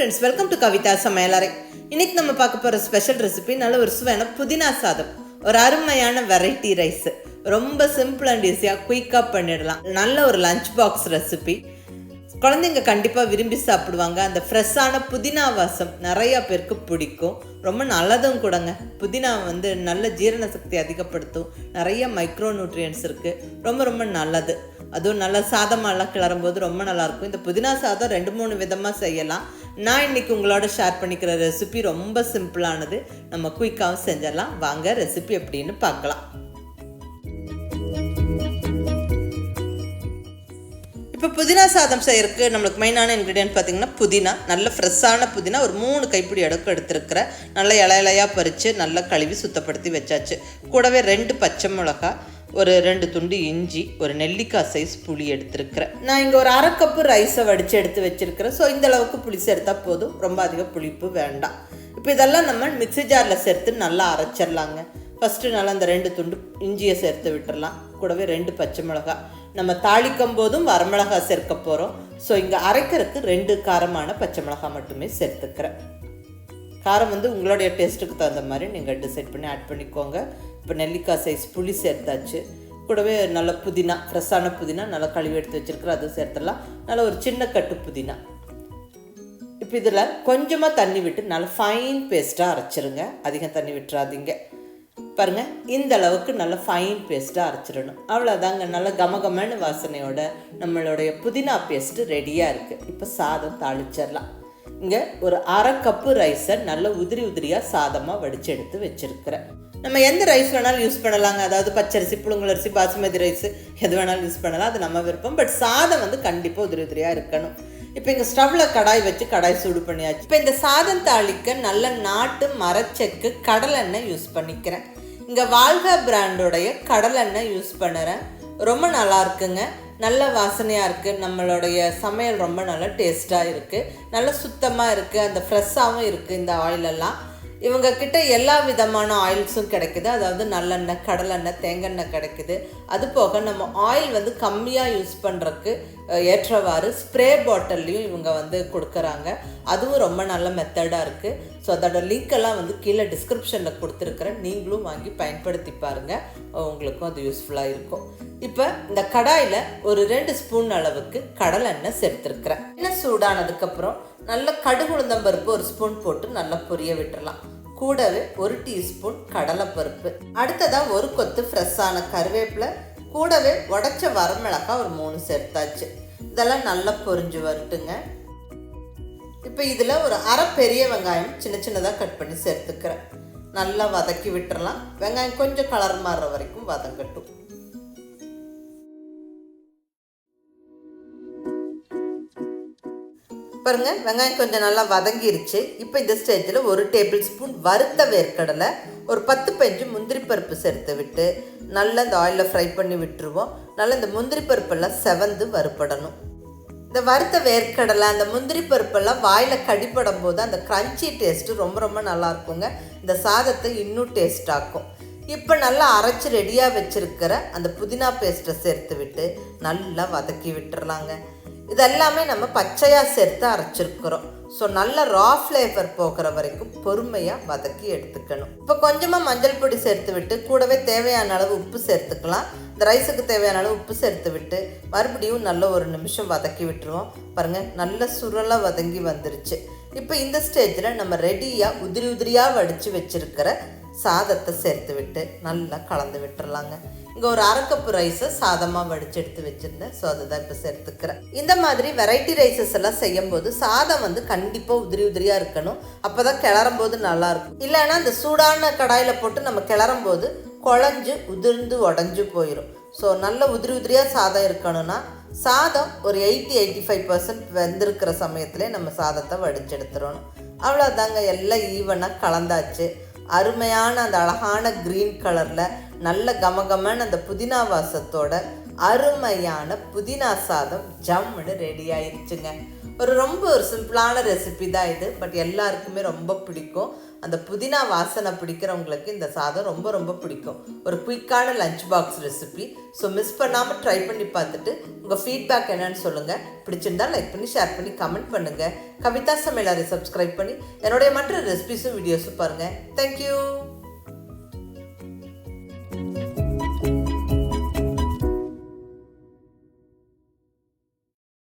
Friends, welcome to Kavitha சமையலறை. இன்னைக்கு நம்ம பார்க்க போகிற ஸ்பெஷல் ரெசிபி நல்ல ஒரு சுவையான புதினா சாதம். ஒரு அருமையான வெரைட்டி ரைஸ், ரொம்ப சிம்பிள் அண்ட் ஈஸியாக குயிக்காக பண்ணிடலாம். நல்ல ஒரு லஞ்ச் பாக்ஸ் ரெசிபி. குழந்தைங்க கண்டிப்பாக விரும்பி சாப்பிடுவாங்க. அந்த ஃப்ரெஷ்ஷான புதினா வாசம் நிறையா பேருக்கு பிடிக்கும். ரொம்ப நல்லதும் கூடங்க. புதினா நல்ல ஜீரண சக்தி அதிகப்படுத்தும். நிறைய மைக்ரோ நியூட்ரியன்ஸ் இருக்குது. ரொம்ப ரொம்ப நல்லது. அதுவும் நல்ல சாதமெல்லாம் கிளறும்போது ரொம்ப நல்லாயிருக்கும். இந்த புதினா சாதம் 2-3 விதமாக செய்யலாம். நான் இன்றைக்கி உங்களோட ஷேர் பண்ணிக்கிற ரெசிபி ரொம்ப சிம்பிளானது. நம்ம குயிக்காகவும் செஞ்சிடலாம். வாங்க ரெசிபி எப்படின்னு பார்க்கலாம். இப்போ புதினா சாதம் செய்யறதுக்கு நம்மளுக்கு மெயினான இன்க்ரீடியன்ட் பார்த்திங்கன்னா புதினா. நல்ல ஃப்ரெஷ்ஷான புதினா ஒரு 3 கைப்பிடி அளவுக்கு எடுத்துருக்கிறேன். நல்லா இலையாக பறித்து நல்லா கழுவி சுத்தப்படுத்தி வச்சாச்சு. கூடவே 2 பச்சை மிளகாய், ஒரு 2 துண்டு இஞ்சி, ஒரு நெல்லிக்காய் சைஸ் புளி எடுத்துருக்கிறேன். நான் இங்கே ஒரு 1/2 கப்பு ரைஸை வடித்து எடுத்து வச்சுருக்கிறேன். ஸோ இந்த அளவுக்கு புளி சேர்த்தால் போதும், ரொம்ப அதிக புளிப்பு வேண்டாம். இப்போ இதெல்லாம் நம்ம மிக்ஸி ஜாரில் சேர்த்து நல்லா அரைச்சிடலாங்க. ஃபஸ்ட்டு நல்லா அந்த 2 துண்டு இஞ்சியை சேர்த்து விட்டுடலாம். கூடவே 2 பச்சை மிளகாய். நம்ம தாளிக்கும் போதும் வரமிளகாய் சேர்க்க போகிறோம். ஸோ இங்கே அரைக்கிறதுக்கு 2 காரமான பச்சை மிளகாய் மட்டுமே சேர்த்துக்கிறேன். காரம் உங்களுடைய டேஸ்ட்டுக்கு தகுந்த மாதிரி நீங்கள் டிசைட் பண்ணி ஆட் பண்ணிக்கோங்க. இப்போ நெல்லிக்காய் சைஸ் புளி சேர்த்தாச்சு. கூடவே நல்ல புதினா, ஃப்ரெஷ்ஷான புதினா நல்லா கழுவி எடுத்து வச்சுருக்குற அது சேர்த்துடலாம். நல்லா ஒரு சின்ன கட்டு புதினா. இப்போ இதில் கொஞ்சமாக தண்ணி விட்டு நல்லா ஃபைன் பேஸ்ட்டாக அரைச்சிருங்க. அதிகம் தண்ணி விட்டுறாதீங்க. பாருங்கள், இந்த அளவுக்கு நல்லா ஃபைன் பேஸ்ட்டாக அரைச்சிடணும். அவ்வளோதாங்க. நல்ல கமகமான வாசனையோட நம்மளுடைய புதினா பேஸ்ட்டு ரெடியாக இருக்குது. இப்போ சாதம் தாளிச்சிடலாம். இங்கே ஒரு 1/2 கப்பு ரைஸை நல்ல உதிரி உதிரியாக சாதமாக வடித்து எடுத்து வச்சுருக்கிறேன். நம்ம எந்த ரைஸ் வேணாலும் யூஸ் பண்ணலாங்க. அதாவது பச்சரிசி, புழுங்கலரிசி, பாசுமதி ரைஸ் எது வேணாலும் யூஸ் பண்ணலாம். அது நம்ம விருப்பம். பட் சாதம் கண்டிப்பாக உதிரி உதிரியாக இருக்கணும். இப்போ இங்கே ஸ்டவ்வில் கடாய் வச்சு கடாய் சூடு பண்ணியாச்சு. இப்போ இந்த சாதம் தாளிக்க நல்ல நாட்டு மரச்செக்கு கடலெண்ணெய் யூஸ் பண்ணிக்கிறேன். இங்கே வால்கா பிராண்டோடைய கடலெண்ணெய் யூஸ் பண்ணுறேன். ரொம்ப நல்லா இருக்குங்க. நல்ல வாசனையாக இருக்குது. நம்மளுடைய சமையல் ரொம்ப நல்லா டேஸ்ட்டாக இருக்குது. நல்ல சுத்தமாக இருக்குது. அந்த ஃப்ரெஷ்ஷாகவும் இருக்குது. இந்த ஆயிலெல்லாம் இவங்கக்கிட்ட எல்லா விதமான ஆயில்ஸும் கிடைக்குது. அதாவது நல்லெண்ணெய், கடலெண்ணெய், தேங்காய் கிடைக்குது. அது போக நம்ம ஆயில் கம்மியாக யூஸ் பண்ணுறதுக்கு ஏற்றவாறு ஸ்ப்ரே பாட்டில்லையும் இவங்க கொடுக்குறாங்க. அதுவும் ரொம்ப நல்ல மெத்தடாக இருக்குது. ஸோ அதோட லிங்க்கெல்லாம் கீழே டிஸ்கிரிப்ஷனில் கொடுத்துருக்குறேன். நீங்களும் வாங்கி பயன்படுத்தி பாருங்கள். உங்களுக்கும் அது யூஸ்ஃபுல்லாக இருக்கும். இப்போ இந்த கடாயில் ஒரு 2 ஸ்பூன் அளவுக்கு கடலெண்ணெய் சேர்த்துருக்குறேன். எண்ணெய் சூடானதுக்கப்புறம் நல்ல கடுகு உளுந்தம்பருப்பு 1 ஸ்பூன் போட்டு நல்லா பொரிய விட்டுறலாம். கூடவே 1 டீஸ்பூன் கடலைப்பருப்பு, அடுத்ததாக 1 கொத்து ஃப்ரெஷ்ஷான கருவேப்பிலை, கூடவே உடைச்ச வரமிளகாய் ஒரு 3 சேர்த்தாச்சு. இதெல்லாம் நல்லா பொரிஞ்சு வரட்டுங்க. இப்போ இதில் ஒரு 1/2 பெரிய வெங்காயம் சின்ன சின்னதாக கட் பண்ணி சேர்த்துக்கிறேன். நல்லா வதக்கி விட்டுறலாம். வெங்காயம் கொஞ்சம் கலர் மாறுற வரைக்கும் வதங்கட்டும். பாருங்கள், வெங்காயம் கொஞ்சம் நல்லா வதங்கிருச்சு. இப்போ இந்த ஸ்டேஜில் 1 டேபிள் ஸ்பூன் வறுத்த வேர்க்கடலை, ஒரு 10-15 முந்திரி பருப்பு சேர்த்து விட்டு நல்லா இந்த ஆயிலில் ஃப்ரை பண்ணி விட்டுருவோம். நல்லா இந்த முந்திரி பருப்பெல்லாம் செவந்து வறுப்படணும். இந்த வறுத்த வேர்க்கடலை, அந்த முந்திரி பருப்பெல்லாம் வாயில் கடிப்படும் போது அந்த க்ரன்ச்சி டேஸ்ட்டு ரொம்ப ரொம்ப நல்லா இருக்குங்க. இந்த சாதத்தை இன்னும் டேஸ்ட் ஆக்கும். இப்போ நல்லா அரைச்சி ரெடியாக வச்சுருக்கிற அந்த புதினா பேஸ்ட்டை சேர்த்து விட்டு நல்லா வதக்கி விட்டுறலாங்க. இதெல்லாமே நம்ம பச்சையாக சேர்த்து அரைச்சிருக்கிறோம். ஸோ நல்ல ரா ஃப்ளேவர் போகிற வரைக்கும் பொறுமையாக வதக்கி எடுத்துக்கணும். இப்போ கொஞ்சமாக மஞ்சள் பொடி சேர்த்து விட்டு கூடவே தேவையான அளவு உப்பு சேர்த்துக்கலாம். இந்த ரைஸுக்கு தேவையான அளவு உப்பு சேர்த்து விட்டு மறுபடியும் நல்ல 1 நிமிஷம் வதக்கி விட்டுருவோம். பாருங்கள், நல்ல சுருளாக வதங்கி வந்துருச்சு. இப்போ இந்த ஸ்டேஜில் நம்ம ரெடியாக உதிரி உதிரியாக வடித்து வச்சுருக்கிற சாதத்தை சேர்த்து விட்டு நல்லா கலந்து விட்டுறலாங்க. இங்கே ஒரு 1/2 கப்பு ரைஸை சாதமாக வடித்து எடுத்து வச்சுருந்தேன். ஸோ அதை தான் இப்போ சேர்த்துக்கிறேன். இந்த மாதிரி வெரைட்டி ரைஸஸ் எல்லாம் செய்யும்போது சாதம் கண்டிப்பாக உதிரி உதிரியாக இருக்கணும். அப்போ தான் கிளறும் போது நல்லாயிருக்கும். இல்லைன்னா அந்த சூடான கடாயில் போட்டு நம்ம கிளறும் போது குழஞ்சு உதிர்ந்து உடஞ்சி போயிடும். ஸோ நல்ல உதிரி உதிரியாக சாதம் இருக்கணும்னா சாதம் ஒரு 80-85% வெந்திருக்கிற சமயத்திலே நம்ம சாதத்தை வடித்து எடுத்துடணும். அவ்வளோதாங்க. எல்லாம் ஈவனாக கலந்தாச்சு. அருமையான அந்த அழகான க்ரீன் கலரில் நல்ல கமகமான அந்த புதினா வாசத்தோட அருமையான புதினா சாதம் ஜம்முன்னு ரெடி ஆயிடுச்சுங்க. ரொம்ப சிம்பிளான ரெசிபி தான் இது. பட் எல்லாருக்குமே ரொம்ப பிடிக்கும். அந்த புதினா வாசனை பிடிக்கிறவங்களுக்கு இந்த சாதம் ரொம்ப ரொம்ப பிடிக்கும். ஒரு குயிக்கான lunch box recipe. So miss பண்ணாமல் ட்ரை பண்ணி பார்த்துட்டு உங்கள் ஃபீட்பேக் என்னன்னு சொல்லுங்கள். பிடிச்சிருந்தா லைக் பண்ணி ஷேர் பண்ணி கமெண்ட் பண்ணுங்கள். கவிதா சமையலறை சப்ஸ்கிரைப் பண்ணி என்னுடைய மற்ற ரெசிபிஸும் வீடியோஸும் பாருங்கள். தேங்க்யூ.